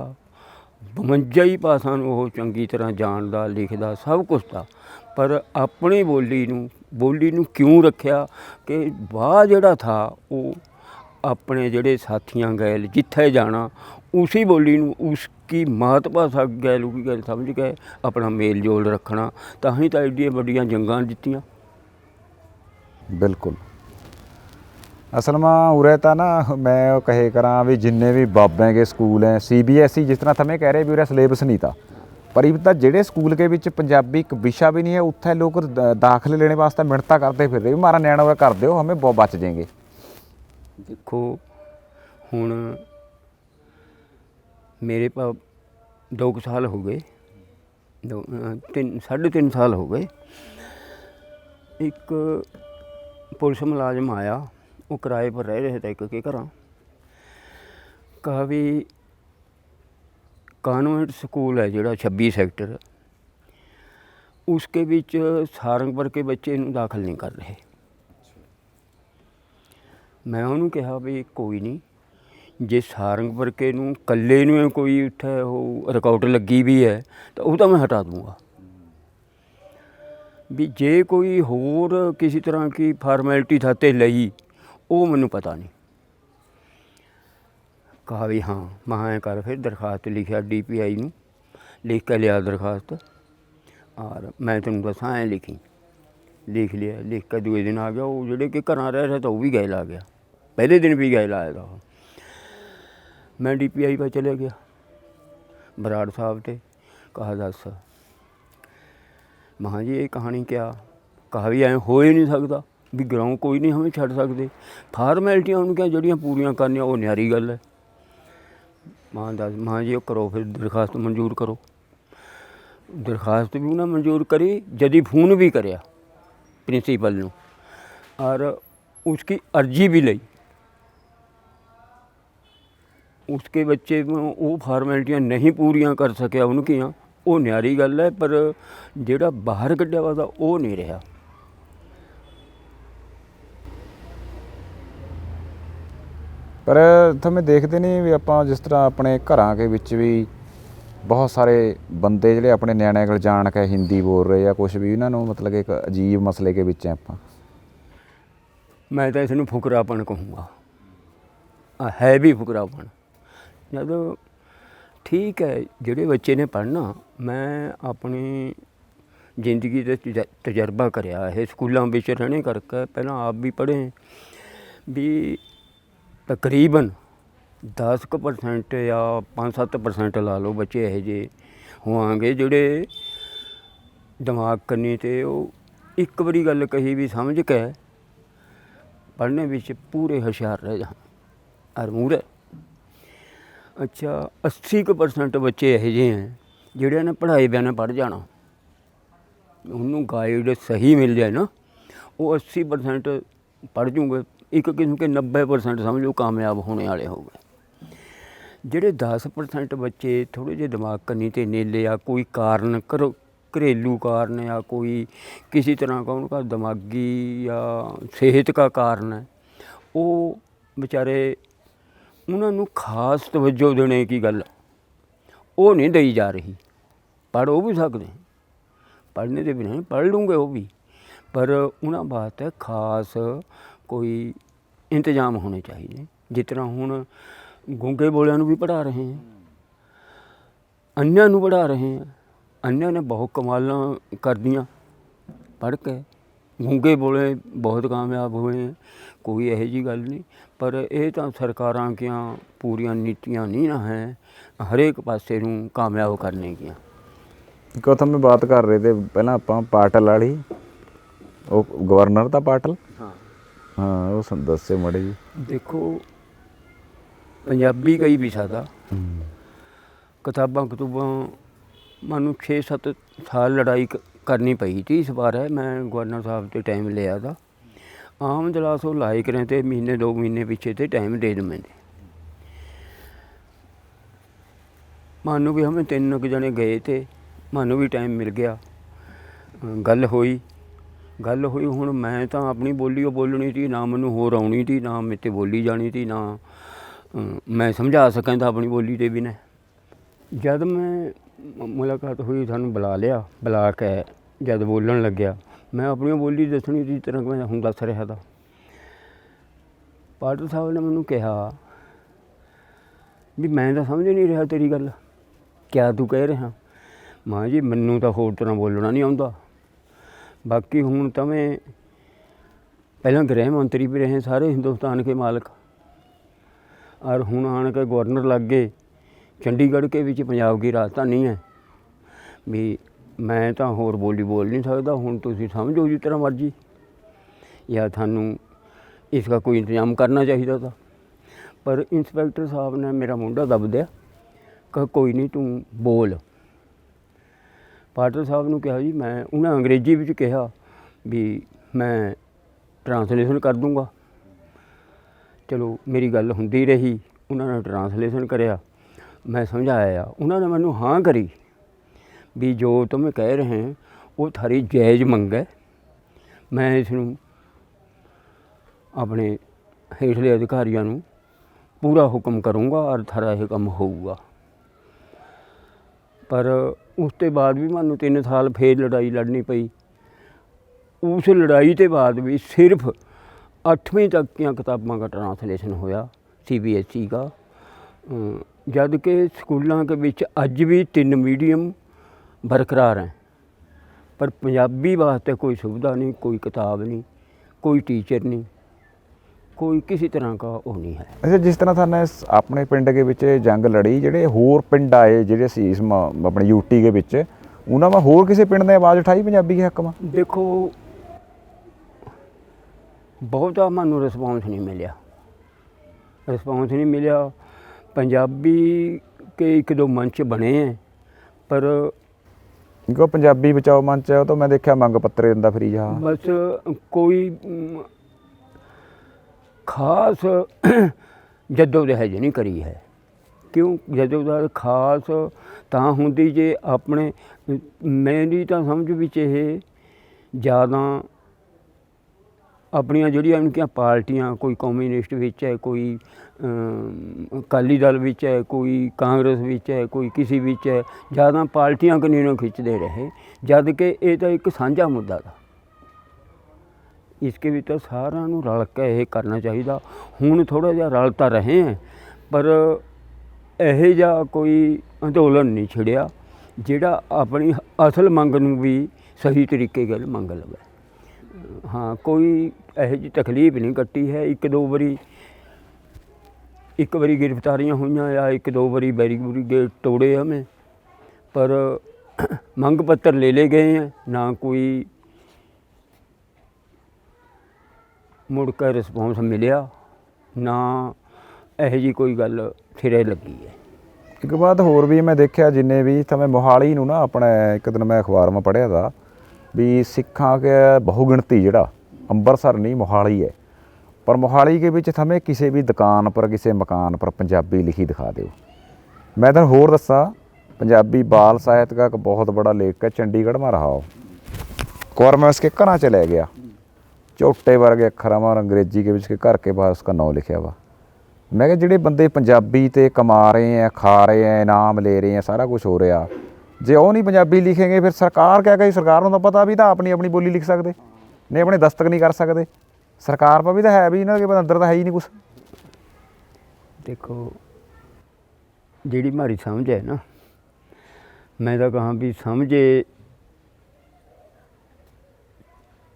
52 ही भाषा ਨੂੰ ਉਹ ਚੰਗੀ ਤਰ੍ਹਾਂ ਜਾਣਦਾ ਲਿਖਦਾ ਸਭ ਕੁਛ था, पर अपनी बोली ਨੂੰ क्यों रखिया कि वाह ਜਿਹੜਾ था वो अपने ਜਿਹੜੇ ਸਾਥੀਆਂ ਗੈਲ ਜਿੱਥੇ ਜਾਣਾ उसी बोली उसकी मात भाषा गैल की गल समझ के अपना मेल जोल रखना, ਤਾਂ ਹੀ ਤਾਂ ਐਡੀਆਂ ਵੱਡੀਆਂ ਜੰਗਾਂ ਜਿੱਤੀਆਂ। बिल्कुल असल में उरे तो ना मैं कहे करा भी जिन्ने भी बाबे के स्कूल हैं CBSE जिस तरह थमें कह रहे भी उरे सिलेबस नहीं था, पर इब तो जेड़े स्कूल के विच पंजाबी एक विशा भी नहीं है, उत्थे लोग दाखिले लेने वास्ते मिन्नतां करते फिर रहे भी हमारा न्याणा उरे कर दो हमें बहुत बच जाएंगे। देखो हुण मेरे पास 2 साल हो गए, 3.5 साल हो गए। एक पुलिस मुलाजम आया, वो किराए पर रह रहे थे एक के घर। कहा भी कॉन्वेंट स्कूल है जोड़ा 26 सेक्टर, उसके बीच सारंगपुर के बच्चे दाखिल नहीं कर रहे। मैं उन्होंने कहा भी कोई नहीं, जे सारंगपुर के नूं कल्ले नूं कोई उत्थे वो रिकॉर्ड लगी भी है तो वो तो मैं हटा दूँगा, भी जे कोई होर किसी तरह की फार्मैलिटी थाते लई वो मैनू पता नहीं। कहा भी हाँ मैं कर फिर दरखास्त लिखा DPI नूं लिख के लिया दरखास्त, और मैं तेन दसा ऐ लिख लिया, लिख के दूसरे दिन आ गया। वो जोड़े कि घर रह रहे तो वो भी गैल आ गया, पहले दिन भी गैल आया था। मैं DPI पर चले गया बराड़ साहब ते, कहा दस महा जी ये कहानी क्या। कहा भी ऐ हो ही नहीं सकता भी ग्राउंड कोई नहीं हमें छड़ सकते, फार्मैलिटियां उनकी जड़ियाँ पूरियां करनियां वो न्यारी गल है। मां दस मां जी करो फिर दरखास्त मंजूर करो। दरखास्त भी उन्हें मंजूर करी, जदी फोन भी कराया प्रिंसीपल नूं, और उसकी अर्जी भी ली। उसके बच्चे वो फार्मैलिटियां नहीं पूरियां कर सकिया उनकियां, वो न्यारी गल है, पर जेड़ा बाहर कढ़िया वा वो नहीं रहा। ਪਰ ਤੁਹਾਨੂੰ ਦੇਖਦੇ ਨਹੀਂ ਵੀ ਆਪਾਂ ਜਿਸ ਤਰ੍ਹਾਂ ਆਪਣੇ ਘਰਾਂ ਦੇ ਵਿੱਚ ਵੀ ਬਹੁਤ ਸਾਰੇ ਬੰਦੇ ਜਿਹੜੇ ਆਪਣੇ ਨਿਆਣਿਆਂ ਕੋਲ ਜਾਣ ਕੇ ਹਿੰਦੀ ਬੋਲ ਰਹੇ ਆ ਕੁਛ ਵੀ, ਇਹਨਾਂ ਨੂੰ ਮਤਲਬ ਕਿ ਇੱਕ ਅਜੀਬ ਮਸਲੇ ਦੇ ਵਿੱਚ ਆਪਾਂ। ਮੈਂ ਤਾਂ ਇਸ ਨੂੰ ਫੁਕਰਾਪਣ ਕਹੂੰਗਾ, ਹੈ ਵੀ ਫੁਕਰਾਪਣ। ਜਦੋਂ ਠੀਕ ਹੈ ਜਿਹੜੇ ਬੱਚੇ ਨੇ ਪੜ੍ਹਨਾ, ਮੈਂ ਆਪਣੀ ਜ਼ਿੰਦਗੀ ਦਾ ਤਜਰਬਾ ਕਰਿਆ ਇਹ ਸਕੂਲਾਂ ਵਿੱਚ ਰਹਿਣੇ ਕਰਕੇ, ਪਹਿਲਾਂ ਆਪ ਵੀ ਪੜ੍ਹੇ ਵੀ ਤਕਰੀਬਨ 10% ਜਾਂ 5-7% ਲਾ ਲਓ ਬੱਚੇ ਇਹੋ ਜਿਹੇ ਹੋਵਾਂਗੇ ਜਿਹੜੇ ਦਿਮਾਗ ਕੰਨੀ ਤੇ ਉਹ ਇੱਕ ਵਾਰੀ ਗੱਲ ਕਹੀ ਵੀ ਸਮਝ ਕੇ ਪੜ੍ਹਨੇ ਵਿੱਚ ਪੂਰੇ ਹੁਸ਼ਿਆਰ ਰਹਿ ਜਾਣ ਔਰ ਮੂਹਰੇ। ਅੱਛਾ 80% ਬੱਚੇ ਇਹੋ ਜਿਹੇ ਹੈ ਜਿਹੜਿਆਂ ਨੇ ਪੜ੍ਹਾਈ ਬਿਨਾਂ ਪੜ੍ਹ ਜਾਣਾ, ਉਹਨੂੰ ਗਾਈਡ ਸਹੀ ਮਿਲ ਜਾਏ ਨਾ, ਉਹ 80% ਪੜ੍ਹ ਜੂਗੇ। ਇੱਕ ਕਿਸਮ ਕੇ 90% ਸਮਝੋ ਕਾਮਯਾਬ ਹੋਣੇ ਵਾਲੇ ਹੋ ਗਏ। ਜਿਹੜੇ 10% ਬੱਚੇ ਥੋੜ੍ਹੇ ਜਿਹੇ ਦਿਮਾਗ ਕੰਨੀ ਤੇ ਨੇਲੇ ਆ, ਕੋਈ ਕਾਰਨ ਘਰੇਲੂ ਕਾਰਨ या कोई किसी तरह का उनका दिमागी या सेहत का कारण है, वो बेचारे उन्होंने खास तवज्जो देने की गल वो नहीं दी जा रही। पढ़ वो भी सकते हैं, पढ़ने के बिना पढ़ लूँगे वो भी, पर उन्होंने वास्ते खास कोई इंतजाम होने चाहिए। जिस तरह हुण गूंगे बोलियां नूं भी पढ़ा रहे हैं, अन्यां नूं पढ़ा रहे हैं। अन्य ने बहुत कमाल कर दियाँ पढ़ के, गूंगे बोले बहुत कामयाब हुए हैं, कोई यही जी गल नहीं। पर यह तो सरकारां की पूरियां नीतियां नहीं ना हैं हरेक पासे नूं कामयाब करने की। एक तो मैं बात कर रहे थे पहला आप पाटल वाली, वो गवर्नर था पाटल। हाँ हाँ वो दस्से मड़े जी। देखो पंजाबी कई विशा था, किताबां कतूबां मानू 6-7 साल लड़ाई करनी पई थी। इस बार है मैं गवर्नर साहब से टाइम लिया था, आम जलास वो लाए करें तो महीने 2 महीने पीछे से टाइम दे दें। मानू भी हमें 3 जने गए थे, मानू भी टाइम मिल गया, गल हुई हुण मैं तो अपनी बोली बोलनी थी, ना मैनू होर आउणी थी, ना मेरे ते बोली जानी थी, ना मैं समझा सकां था अपनी बोली के बिना। जब मैं मुलाकात हुई सानू बुला लिया, बुला के जब बोलन लग्या मैं अपनी बोली दसनी जिस तरह मैं हुण दस रहा था। पाटल साहब ने मैनू कहा भी मैं तो समझ नहीं रहा तेरी गल, क्या तू कह रहा। मां जी मैनू तो होर तरह बोलना नहीं आउंदा, बाकी हुण तो मैं पहला गृह मंत्री भी रहे सारे हिंदुस्तान के मालिक, और हुण आण के गवर्नर लग गए चंडीगढ़ के विच पंजाब की राजधानी है। भी मैं तो होर बोली बोल नहीं सकता, हुण तुसीं समझो जिस तरह मर्जी, या थानू इसका कोई इंतजाम करना चाहिए था। पर इंस्पैक्टर साहब ने मेरा मुंडा दब दिया, कहा कोई नहीं तू बोल। पाटल साहब ने कहा जी मैं, उन्हें अंग्रेजी में कहा भी मैं ट्रांसलेशन कर दूँगा। चलो मेरी गल हुंदी रही, उन्होंने ट्रांसलेशन कराया, मैं समझाया, उन्होंने मैनू हाँ करी भी जो तुम कह रहे हैं वो थारी जायज़ मंग है, मैं इसनूं अपने हेठले अधिकारियों नूं पूरा हुक्म करूँगा और थारा यह काम होऊगा। पर उसके बाद भी मैनू 3 साल फिर लड़ाई लड़नी पई। उस लड़ाई के बाद भी सिर्फ 8वीं तक की किताबों का ट्रांसलेशन होया CBSE का, जद कि स्कूलों के विच अज भी 3 मीडियम बरकरार हैं, पर पंजाबी वास्ते कोई सुविधा नहीं, कोई किताब नहीं, कोई टीचर नहीं, कोई किसी तरह का वो नहीं है। अच्छा जिस तरह थाने अपने पिंड के विच जंग लड़ी, ਜਿਹੜੇ ਹੋਰ ਪਿੰਡ आए ਜਿਹੜੇ ਸੀ ਇਸ अपने यूटी के विच, ਉਹਨਾਂ में होर किसी पिंड ने आवाज़ उठाई पंजाबी के हक में? देखो बहुता मानू रिस्पॉन्स नहीं मिलिया, रिस्पॉन्स नहीं मिलिया। पंजाबी के 1-2 मंच बने हैं, पर क्योंकि पंजाबी बचाओ मंच है तो मैं देखा मंग पत्र दिंदा फ्री जा, बस कोई खास जद्दोजहद नहीं करी है। क्यों जद्दोजहद खास तां हुंदी जे अपने, मेरी तो समझ विच ये ज़्यादा ਆਪਣੀਆਂ ਜਿਹੜੀਆਂ ਇਨਕੀਆਂ ਪਾਰਟੀਆਂ, ਕੋਈ ਕਮਿਊਨਿਸਟ ਵਿੱਚ ਹੈ, ਕੋਈ ਅਕਾਲੀ ਦਲ ਵਿੱਚ ਹੈ, ਕੋਈ ਕਾਂਗਰਸ ਵਿੱਚ ਹੈ, ਕੋਈ ਕਿਸੇ ਵਿੱਚ ਹੈ, ਜ਼ਿਆਦਾ ਪਾਰਟੀਆਂ ਕਨੀ ਨੂੰ ਖਿੱਚਦੇ ਰਹੇ, ਜਦ ਕਿ ਇਹ ਤਾਂ ਇੱਕ ਸਾਂਝਾ ਮੁੱਦਾ ਤਾ। ਇਸਕੇ ਵਿੱਚ ਤਾਂ ਸਾਰਿਆਂ ਨੂੰ ਰਲ ਕੇ ਇਹ ਕਰਨਾ ਚਾਹੀਦਾ। ਹੁਣ ਥੋੜ੍ਹਾ ਜਿਹਾ ਰਲ ਤਾਂ ਰਹੇ ਹੈ, ਪਰ ਇਹੋ ਜਿਹਾ ਕੋਈ ਅੰਦੋਲਨ ਨਹੀਂ ਛਿੜਿਆ ਜਿਹੜਾ ਆਪਣੀ ਅਸਲ ਮੰਗ ਨੂੰ ਵੀ ਸਹੀ ਤਰੀਕੇ ਨਾਲ ਮੰਗ ਲਵੇ। ਹਾਂ, ਕੋਈ ਇਹੋ ਜਿਹੀ ਤਕਲੀਫ ਨਹੀਂ ਕੱਟੀ ਹੈ। ਇੱਕ ਵਾਰੀ ਗ੍ਰਿਫਤਾਰੀਆਂ ਹੋਈਆਂ ਜਾਂ 1-2 ਵਾਰੀ ਬੈਰੀਕੇਡ ਤੋੜੇ ਹमें, ਪਰ ਮੰਗ ਪੱਤਰ ਲੈ ਲਏ ਗਏ हैं, ਨਾ ਕੋਈ ਮੁੜ ਕੇ ਰਿਸਪੌਂਸ ਮਿਲਿਆ, ਨਾ ਇਹੋ ਜਿਹੀ ਕੋਈ ਗੱਲ ਸਿਰੇ ਲੱਗੀ ਹੈ। ਇੱਕ ਬਾਤ ਹੋਰ ਵੀ ਮੈਂ ਦੇਖਿਆ, ਜਿੰਨੇ ਵੀ ਤਾਂ ਮੈਂ ਮੋਹਾਲੀ ਨੂੰ ਨਾ ਆਪਣੇ ਇੱਕ ਦਿਨ ਮੈਂ ਅਖਬਾਰ ਮੈਂ ਪੜ੍ਹਿਆ ਤਾ ਵੀ ਸਿੱਖਾਂ ਕੇ ਬਹੁ ਗਿਣਤੀ ਜਿਹੜਾ ਅੰਮ੍ਰਿਤਸਰ नहीं मोहाली है, पर मोहाली के ਵਿੱਚ हमें किसी भी दुकान पर किसी मकान पर पंजाबी लिखी दिखा दो। मैं तो होर दसा, पंजाबी बाल साहित्य का एक बहुत बड़ा लेखक है, चंडीगढ़ में रहा हो। एक बार मैं उसके घर च ले गया, झोटे वर्गे अखर में और अंग्रेजी के उसके घर के बाहर उसका नाम लिखा हुआ। मैं क्या ਜਿਹੜੇ ਬੰਦੇ पंजाबी ते कमा रहे हैं, खा रहे हैं, इनाम ले रहे हैं, सारा कुछ हो रहा, जे वो नहीं पंजाबी लिखेंगे फिर सरकार क्या कही? सरकार को तो पता भी था अपनी अपनी बोली लिख सकते नहीं, अपने दस्तक नहीं कर सकते। सरकार पर भी तो है भी इन्होंने के अंदर तो है ही नहीं कुछ। देखो जी हमारी समझ है ना, मैं तो कहाँ भी समझे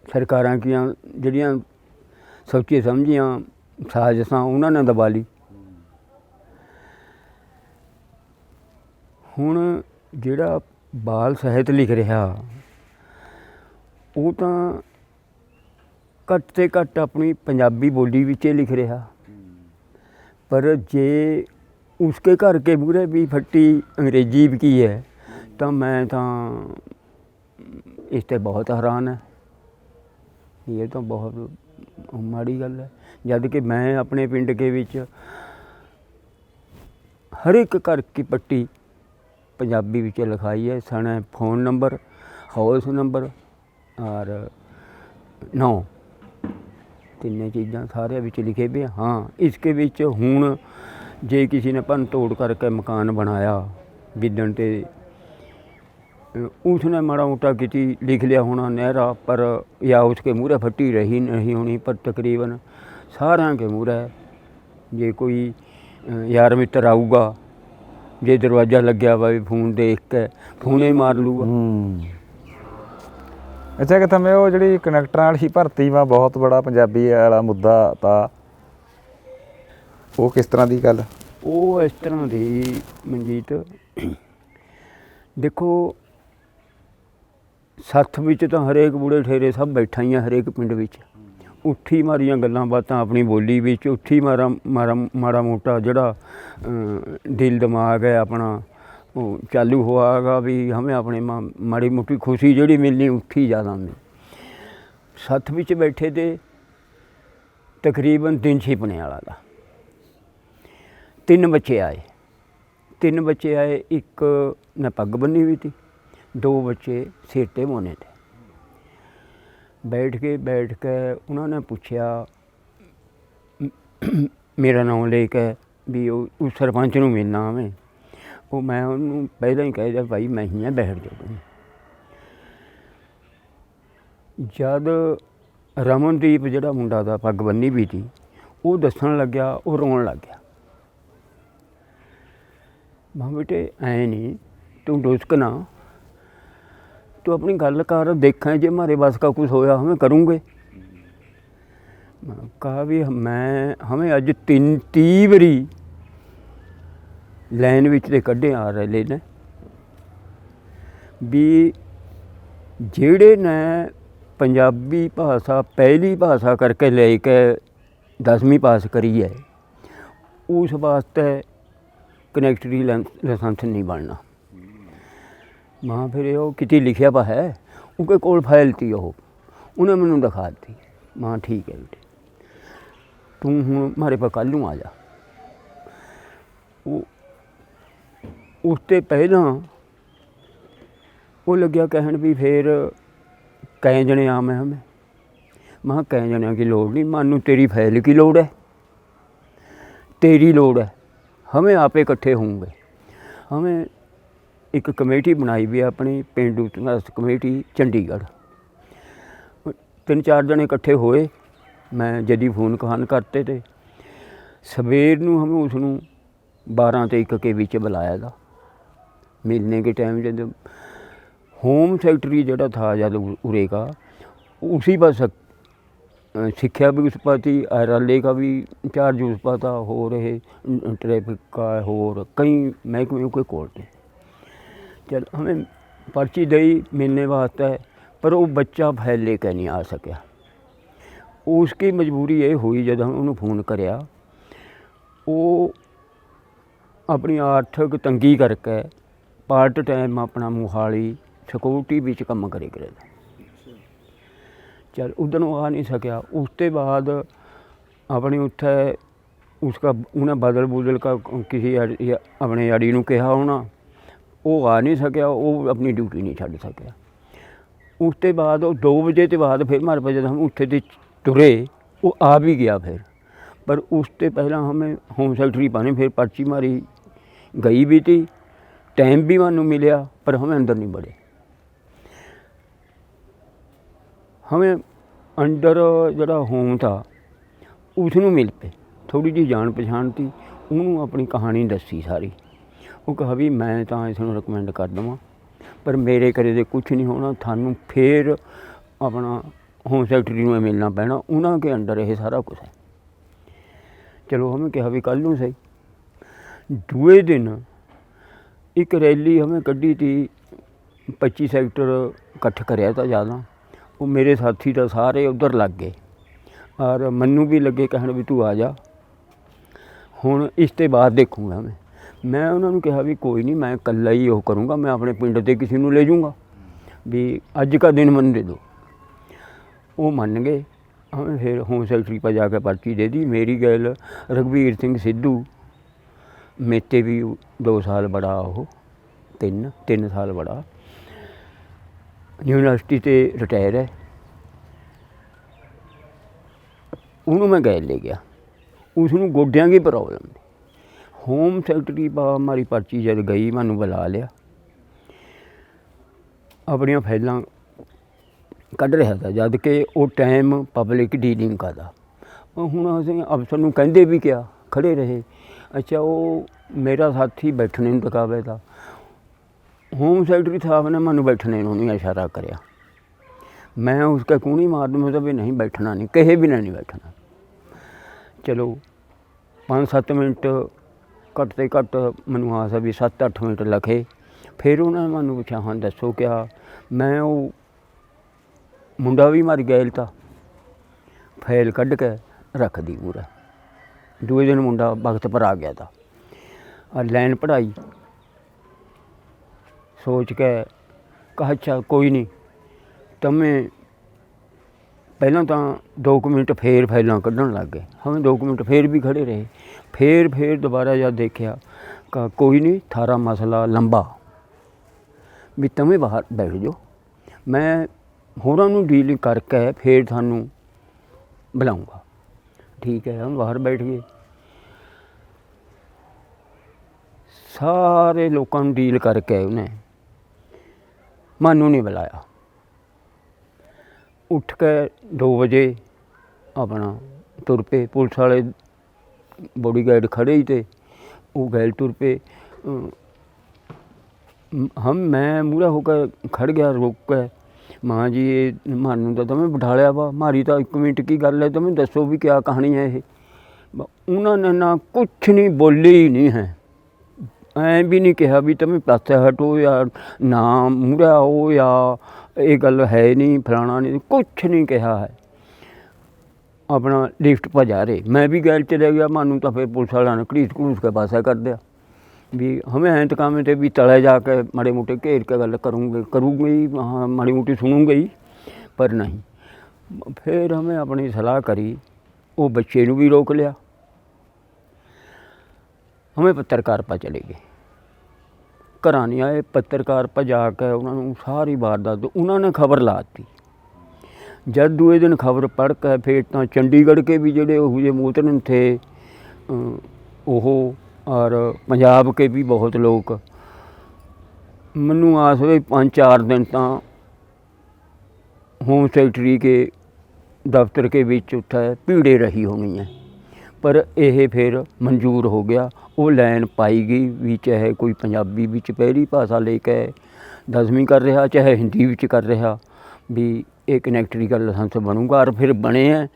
सरकारां की जड़ियाँ सोची समझियाँ साजिशां उन्होंने दबा ली। हुण जिहड़ा बाल ਸਾਹਿਤ लिख रहा वो तो घट से घट अपनी पंजाबी बोली विच लिख रहा, पर जे उसके घर के मूहरे भी फट्टी अंग्रेजी की है तो मैं तो इस ते बहुत हैरान है। ये तो बहुत माड़ी गल है, जब कि मैं अपने पिंड के विच हर एक घर की पट्टी पंजाबी विच लिखाई है, सने फोन नंबर, हाउस नंबर और नौ, तीन चीज़ां सारे विच लिखे भी। हाँ, इसके विच हुण जे किसी ने भन तोड़ करके मकान बनाया गिदन ते उसने माड़ा मोटा किसी लिख लिया होना नहरा पर, या उसके मूहरे फट्टी रही नहीं होनी, पर तकरीबन सारा के मूहरे जे कोई यार मित्र आऊगा, जे दरवाज़ा लग्या हुआ फोन देख के फोने मार लूगा। अच्छा कि थमें वो जी कनैक्टर वाली भर्ती में बहुत बड़ा पंजाबी वाला मुद्दा था, वो किस तरह की गल? वो इस तरह की मनजीत, देखो सत्थ विच तो हरेक बूढ़े ठेरे सब बैठा ही है, हरेक पिंड विच उठी मारियां गल्लां बातां अपनी बोली विच, उठी माड़ा मोटा जड़ा दिल दिमाग है अपना चालू हुआगा भी हमें अपने माड़ी मोटी खुशी जड़ी मिलनी उठी ज़्यादा मिली। सत्थ विच बैठे थे तकरीबन 3 छिपने वाला था। 3 बच्चे आए, एक ने पग बनी हुई थी, 2 बच्चे सिर ते मोने थे। बैठ के उन्होंने पूछा मेरा नाम लेके भी उस सरपंच नूं मिलना हमें, वो मैं उन्होंने पहले ही कह दिया भाई मैं ही हाँ, बैठ जाओ। जद रमनदीप जिहड़ा मुंडा था पग बन्नी भी थी, वो दसन लग्या, वो रोन लग गया। मैं बेटे ऐ नहीं, तू डुसकना, तो अपनी गल कर, देखें जे हमारे बस का कुछ होया हमें करूँगे। कहा भी मैं हमें अज 30 बारी लाइन विच ते कड्ढे आ रहे ने भी जेड़े ने पंजाबी भाषा पहली भाषा करके लेके 10वीं पास करी है, उस वास्ते कनैक्टरी लाइसेंस नहीं बनना। मां फिर वो कितनी लिखिया पा है, उनके कोल फाइल थी, उन्हें मैनू दिखा दी। मां ठीक है बेटे, तू हूँ हमारे पास कल नूं आ जा। उसते पहला वो लग्या कहन भी फिर कई जने आ मैं हमें मैं कह जणिया की लोड़ नहीं, मानू तेरी फाइल की लोड़ है, तेरी लोड़ है, हमें आपे इकट्ठे होंगे। हमें एक कमेटी बनाई भी है अपनी पेंडू विकास कमेटी चंडीगढ़। 3-4 जने इकट्ठे होए, मैं जदी फोन कहान करते थे। सवेर नूं हमें उसनूं 12 ते 1 के बीच बुलाया था। मिलने के टाइम जब होम सेक्रेटरी जड़ा था जब उरे का, उसी पर शिक्षा भी उस पर थी, RLA का भी इंचार्ज उस पर था, हो रहे ट्रैफिक का और कई महकमे के कोल थे। चल हमें पर्ची दी मिलने वास्ते, पर वो बच्चा फाइल लेकर नहीं आ सकिया। उसकी मजबूरी ये हुई जब हम उन्होंने फोन कराया, वो अपनी आर्थिक तंगी करके पार्ट टाइम अपना मोहाली सिक्योरिटी विच काम करे करे। चल उधर आ नहीं सकिया। उसके बाद अपनी उत्थे उसका उन्हें बदल बुदल का किसी अपने आड़ी नूं कहा होना, वो आ नहीं सकिया, वो अपनी ड्यूटी नहीं छड्ड सकिया। उसके बाद 2 बजे के बाद फिर हमारे पास जब हम उत्थे ते तुरे, वो आ भी गया फिर, पर उससे पहला हमें होम सेक्रेटरी पाने फिर पर्ची मारी गई भी थी, टाइम भी मानू मिलिया, पर हमें अंदर नहीं बढ़े। हमें अंदर जड़ा होम था उसनूं मिल पे, थोड़ी जी जान पछाण थी, उन्होंने अपनी कहानी दसी सारी। वो कहा भी मैं तो इसनूं रिकमेंड कर देवां, पर मेरे करे दे कुछ नहीं होना, थानू फिर अपना होम सेक्रेटरी में मिलना पैना, उन्होंने के अंडर ये सारा कुछ है। चलो हमें कहा भी कल नूं सही। दूए दिन एक रैली हमें कढ़ी थी, 25 सेक्टर इकट्ठ कराया था ज़्यादा। वो मेरे साथी तो सारे उधर लग गए और मन्नू भी लगे कहण भी तू आ जा, हुण इसते बाद देखूँगा मैं उन्होंने कहा भी कोई नहीं, मैं कल्ला ही वो करूँगा, मैं अपने पिंड ते किसी नूं ले जाऊँगा, भी अज का दिन मन दे दो। वो मन गए। हमें फिर होम सेक्रेटरी पर जाकर पर्ची दे दी। मेरी गैल रघुवीर सिंह सिद्धू मेते भी 2 साल बड़ा, वो 3 साल बड़ा, यूनिवर्सिटी से रिटायर है। उन्होंने मैं गैल ले गया, उसनूं गोड्यां की प्रॉब्लम थी। होम सेक्रेटरी पर हमारी पर्ची जब गई, मैनू बुला लिया, अपनिया फाइलां कढ़ रहा था, जद कि वो टाइम पब्लिक डीलिंग का था। हुण असीं अफसर नूं कहंदे भी क्या, खड़े रहे। अच्छा, वो मेरा साथी बैठने नूं टकावे था, होम सेक्रेटरी साहब ने मैनू बैठने नूं नहीं इशारा करिया। मैं उसका कूणी मार दूँ तो भी नहीं बैठना, नहीं कहे बिना नहीं बैठना। चलो 5-7 मिनट घट तो घट मैनू आस भी 7-8 मिनट लखे। फिर उन्होंने मैनू पूछा हाँ दसो क्या। मैं वो मुंडा भी मर गया था, फाइल कढ़ के रख दी पूरा। दूए दिन मुंडा वक्त पर आ गया था और लैन पढ़ाई, सोच के कहा अच्छा कोई नहीं, तमें पहला तो 2 मिनट फिर फाइलां कढ़न लग गए। हमें 2 मिनट फिर भी खड़े रहे। फिर दोबारा जब देखा कहा कोई नहीं, थारा मसला लंबा, भी तमें बाहर बैठ जाओ, मैं होरां नूं डील करके फिर थानू बुलाऊँगा। ठीक है, हम बाहर बैठ गए। सारे लोगों नूं डील करके उन्हें मानू नहीं बुलाया। उठ के 2 बजे अपना तुर पे, पुलिस वाले बॉडीगार्ड खड़े ही थे, वो गैल तुर पे। मैं मूहरा होकर खड़ गया रोक के, मां जी ये मानू तो तमें बिठा लिया वा, मारी तो 1 मिनट की गल है, तमें दसो भी क्या कहानी है ये। उन्होंने ना कुछ नहीं बोले ही नहीं है, ऐ भी नहीं कहा भी तमें पासे हटो या ना मूहरा हो या ये गल है नहीं फलाना नहीं, कुछ नहीं कहा है। अपना लिफ्ट पर जा रहे, मैं भी गैल चले गया। मानू तो फिर पुलिस वाला ने घड़ीस घड़ूस के पासा कर दिया भी हमें ऐं तकामे थे भी तले जाके माड़े मोटे घेर के गल करूँगी, हाँ माड़ी मोटी सुनूँगी, पर नहीं। फिर हमें अपनी सलाह करी, वो बच्चे नूं भी रोक लिया। हमें पत्रकार पर चले गए, घर नहीं आए। पत्रकार पर जाकर उन्होंने सारी वारदात उन्होंने खबर ला दी। जब दूए दिन खबर पढ़ के फिर तो चंडीगढ़ के भी जोड़े वो मोहतरम थे और पंजाब के भी बहुत लोग, मैनू आस हुई 5-4 दिन तो होम सैकटरी के दफ्तर के बीच उत्थे भीड़े रही होनी है, पर यह फिर मंजूर हो गया। वो लाइन पाई गई भी चाहे कोई पंजाबी विच पहली भाषा लेके 10वीं कर रहा, चाहे हिंदी विच कर रहा, भी एक कनैक्टरी का लाइसेंस बनूगा। और फिर बने हैं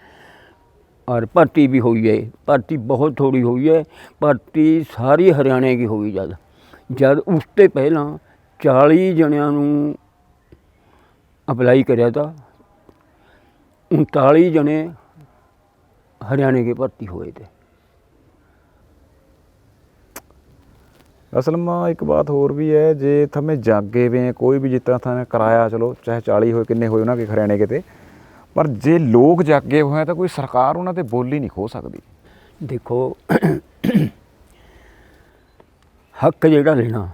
और भर्ती भी हुई है। भर्ती बहुत थोड़ी हुई है, भर्ती सारी हरियाणे की हुई। जद उसते पहला 40 जणियां नूं अप्लाई करिया था, 39 जने हरियाणे के भर्ती हुए थे। असल में एक बात और भी है, जे थमें जागे वे कोई भी जितना था कराया, चलो चाहे 40 हो किन्ने होए उन्होंने हरियाणे के थे, पर जे लोग जागे हुए हैं तो कोई सरकार उन्होंने बोली नहीं खो सकती। देखो हक जिहड़ा लेना,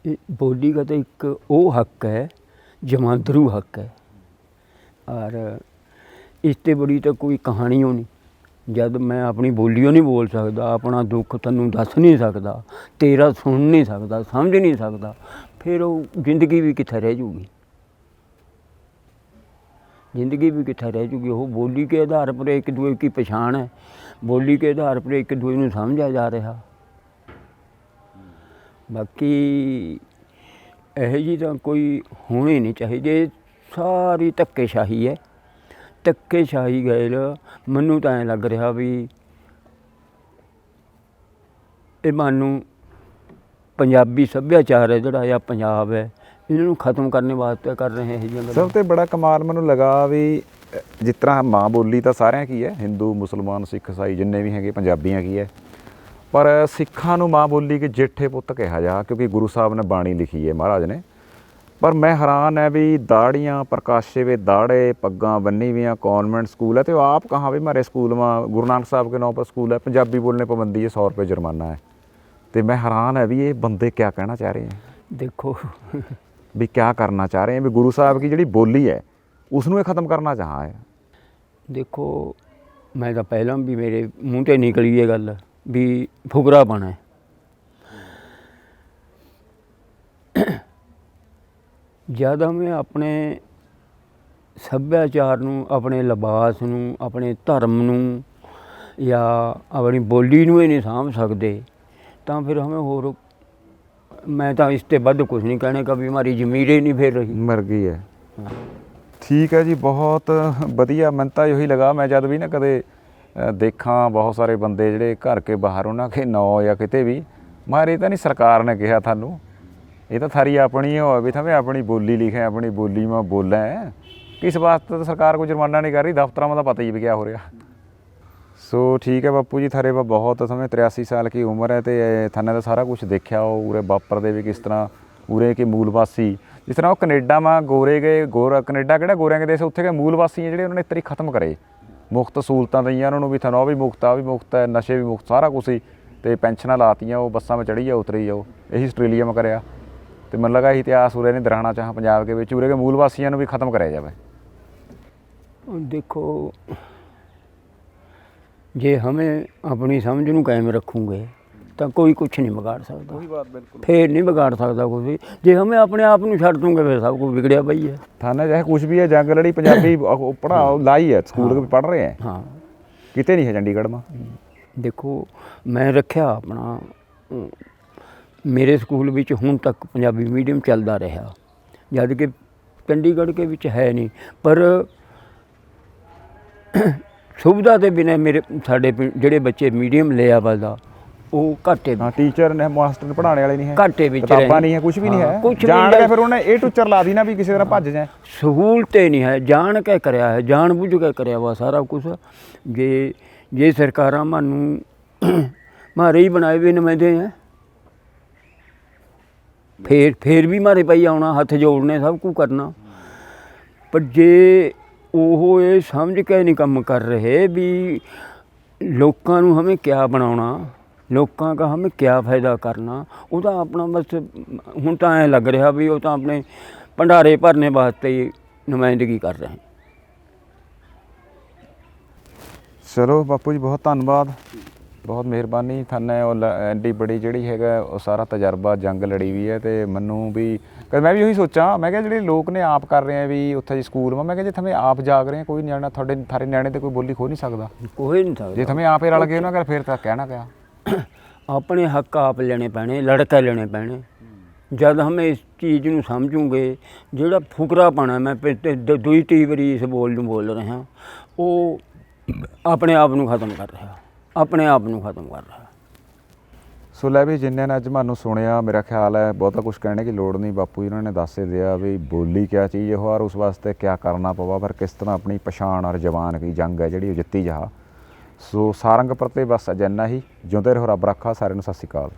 बोली का तो एक वो हक है जमांदरू हक है, और इसते बड़ी तो कोई कहानी हो नहीं। जब मैं अपनी बोलियों नहीं बोल सकता, अपना दुख तैनूं दस नहीं सकता, तेरा सुन नहीं सकता, समझ नहीं सकता, फिर वो जिंदगी भी कित्थे रह जूगी, जिंदगी भी कित्थे रह जूगी। वो बोली के आधार पर एक दूए की पछाण है, बोली के आधार पर एक दूए नूं समझा जा रहा। बाकी यह जी तो कोई होनी नहीं चाहिए, सारी धक्केशाही है। धक्केशाही गैल मैनू तो ऐ लग रहा भी ये मानू पंजाबी सभ्याचार है जोड़ा या पंजाब है, इन्होंने खत्म करने वास्ते कर रहे हैं। सबसे बड़ा कमाल मैनू लगा भी जिस तरह माँ बोली तो सारिਆਂ की है, हिंदू मुसलमान सिख ईसाई जिन्ने भी है पंजाबियां की है, पर सिखां नूं माँ बोली के जेठे पुत्त कहा जा, क्योंकि गुरु साहब ने बाणी लिखी है महाराज ने। पर मैं हैरान है भी दाड़ियाँ प्रकाशे वे दाड़े पग्गां बन्नी हुई, कॉन्वेंट स्कूल है, तो आप कहाँ भी हमारे स्कूल में गुरु नानक साहब के नाम पर स्कूल है, पंजाबी बोलने पाबंदी है, 100 रुपये जुर्माना है। तो मैं हैरान है भी ये बंदे क्या कहना चाह रहे हैं, देखो भी क्या करना चाह रहे हैं, भी गुरु साहब की जी बोली है उसनों ख़त्म करना चाह है। देखो मैं तो पहला भी मेरे मूँह ते निकली ये गल भी फुकरा बना है। जद हमें अपने सभ्याचार नूं, अपने लिबास नूं, अपने धर्म नूं या अपनी बोली नूं ही नहीं सामभ सकते, तो फिर हमें होर मैं तो इसते बद कुछ नहीं कहने का भी हमारी ज़मीर ही नहीं फिर रही, मर गई है। ठीक है जी, बहुत वधिया। मैं तो यही लगा, मैं जब भी ना कदे देखा बहुत सारे बंदे ਜਿਹੜੇ घर के बाहर उन्होंने नौ या किते भी मारे, तो नहीं सरकार ने कहा थानू, ये तो थारी अपनी हो भी थमें अपनी बोली लिखे, अपनी बोली में बोलें है, किस वास्ते तो सरकार को जुर्माना नहीं कर रही, दफ्तर में तो पता ही भी क्या हो रहा। सो ठीक है बापू जी, थारे बहुत थमें 83 साल की उम्र है, तो थाने तो सारा कुछ देखा हो उरे वापरते भी किस तरह, उरे के मूल वासी जिस तरह वो कनेडा में गोरे गए, कनेडा किहड़ा गोरियां के देश, उत्थे के मूल वासी है जिहड़े उन्होंने इस तरी खत्म करे, मुफ्त सहूलतां दईयां उन्होंने भी, थानों भी मुफ्त, आ भी मुफ्त है, नशे भी मुफ्त, सारा कुछ ही, तो पेंशनां लातियां, वो बसां में चढ़ी जाओ उतरी जाओ, यही आस्ट्रेलिया में कराया। तो मन लगा इतिहास उरे नहीं दराना चाह पंजाब के विच, उरे के मूल वासियों भी खत्म कराया जाए। देखो जे हमें अपनी समझ नूं कायम रखूँगे तो कोई कुछ नहीं बिगाड़ सकता, वही बात बिल्कुल, फिर नहीं बिगाड़ सकता कुछ भी। जे हमें अपने आप नूं छड्ड दूंगे फिर सब कुछ बिगड़िया पई है। थाने चाहे कुछ भी है, जंग लड़ी पंजाबी पढ़ाओ लाई है, स्कूल भी पढ़ रहे हैं, हाँ किते नहीं है चंडीगढ़ में। देखो मैं रखा अपना, मेरे स्कूल विच हुण तक पंजाबी मीडियम चलता रहा, जद कि चंडीगढ़ के विच है नहीं, पर सुविधा के बिना मेरे साडे जिहड़े बच्चे मीडियम लिया बलदा वो घाटे, हाँ टीचर ने मास्टर पढ़ाने वाले नहीं है, घाटे विच किताबां नहीं है, कुछ भी नहीं है, कुछ जान के फिर उन्हें ए टूचर ला दी ना भी किसी तरह भज जाए, सहूलतें नहीं है, जान के करया है, जान बुझ के करया वा सारा कुछ। जे सरकारां मानू मारे ही बनाए हुए नुमाइंदे हैं, फिर भी मारे पाई आउणा, हथ जोड़ने, सब कुछ करना, पर जे वो ये समझ के नहीं काम कर रहे भी लोकां नूं हमें क्या बनाउणा, लोकां का हमें क्या फ़ायदा करना, वो तो अपना बस हुण तो ऐ लग रहा भी वो तो अपने भंडारे भरने वास्ते ही ਨੁਮਾਇੰਦਗੀ ਕਰ ਰਹੇ ਹਾਂ। ਚਲੋ ਬਾਪੂ ਜੀ ਬਹੁਤ ਧੰਨਵਾਦ, ਬਹੁਤ ਮਿਹਰਬਾਨੀ ਥਾਨੇ ਉਹ ਐਡੀ ਬੜੀ ਜਿਹੜੀ ਹੈਗਾ ਉਹ ਸਾਰਾ ਤਜਰਬਾ ਜੰਗ ਲੜੀ ਵੀ ਹੈ। ਤੇ ਮੈਨੂੰ ਵੀ ਮੈਂ ਵੀ ਉਹੀ ਸੋਚਾਂ, ਮੈਂ ਕਿਹਾ ਜਿਹੜੇ ਲੋਕ ਨੇ ਆਪ ਕਰ ਰਹੇ ਆ ਵੀ ਉੱਥੇ ਜੀ ਸਕੂਲ ਮੈਂ ਕਿਹਾ ਜੇ ਥਵੇਂ ਆਪ ਜਾਗ ਰਹੇ ਆ, ਕੋਈ ਨਿਆਣਾ ਤੁਹਾਡੇ ਥਾਰੇ ਨਿਆਣੇ ਤੇ ਕੋਈ ਬੋਲੀ ਖੋ ਨਹੀਂ ਸਕਦਾ। ਕੋਈ ਨਹੀਂ ਜੇ ਸਕਦਾ। ਥਵੇਂ ਆਪੇ ਰਲ ਗਏ ਉਹਨਾਂ ਕਰ ਫਿਰ ਤਾਂ ਕਹਿਣਾ ਪਿਆ। ਆਪਣੇ ਹੱਕ ਆਪ ਲੈਣੇ ਪੈਣੇ, ਲੜ ਕੇ ਲੈਣੇ ਪੈਣੇ। ਜਦ ਹਮੇ ਇਸ ਚੀਜ਼ ਨੂੰ ਸਮਝੂਗੇ, ਜਿਹੜਾ ਫੁਕਰਾਪਣਾ ਮੈਂ ਦੂਈ ਤੀਹ ਵਾਰੀ ਇਸ ਬੋਲ ਨੂੰ ਬੋਲ ਰਿਹਾ, ਉਹ ਆਪਣੇ ਆਪ ਨੂੰ ਖਤਮ ਕਰ ਰਿਹਾ, ਆਪਣੇ ਆਪ ਨੂੰ ਖਤਮ ਕਰ ਰਿਹਾ। ਸੋ ਲੈ ਵੀ ਜਿੰਨਿਆਂ ਨੇ ਅੱਜ ਮੈਨੂੰ ਸੁਣਿਆ, ਮੇਰਾ ਖਿਆਲ ਹੈ ਬਹੁਤਾ ਕੁਝ ਕਹਿਣੇ ਦੀ ਲੋੜ ਨਹੀਂ। ਬਾਪੂ ਜੀ ਉਹਨਾਂ ਨੇ ਦੱਸ ਦਿਆ ਵੀ ਬੋਲੀ ਕਿਆ ਚੀਜ਼ ਹੈ ਔਰ ਉਸ ਵਾਸਤੇ ਕਿਆ ਕਰਨਾ ਪਵਾ, ਪਰ ਕਿਸ ਤਰ੍ਹਾਂ ਆਪਣੀ ਪਛਾਣ ਔਰ ਜ਼ਬਾਨ ਕੀ ਜੰਗ ਹੈ ਜਿਹੜੀ ਉਹ ਜਿੱਤੀ ਜਾ। ਸੋ ਸਾਰੰਗ ਪ੍ਰਤੀ ਬਸ ਅਜਿੰਨਾ ਹੀ। ਜਿਉਂਦੇ ਰਹੋ, ਰੱਬ ਰੱਖਾ। ਸਾਰਿਆਂ ਨੂੰ ਸਤਿ ਸ਼੍ਰੀ ਅਕਾਲ।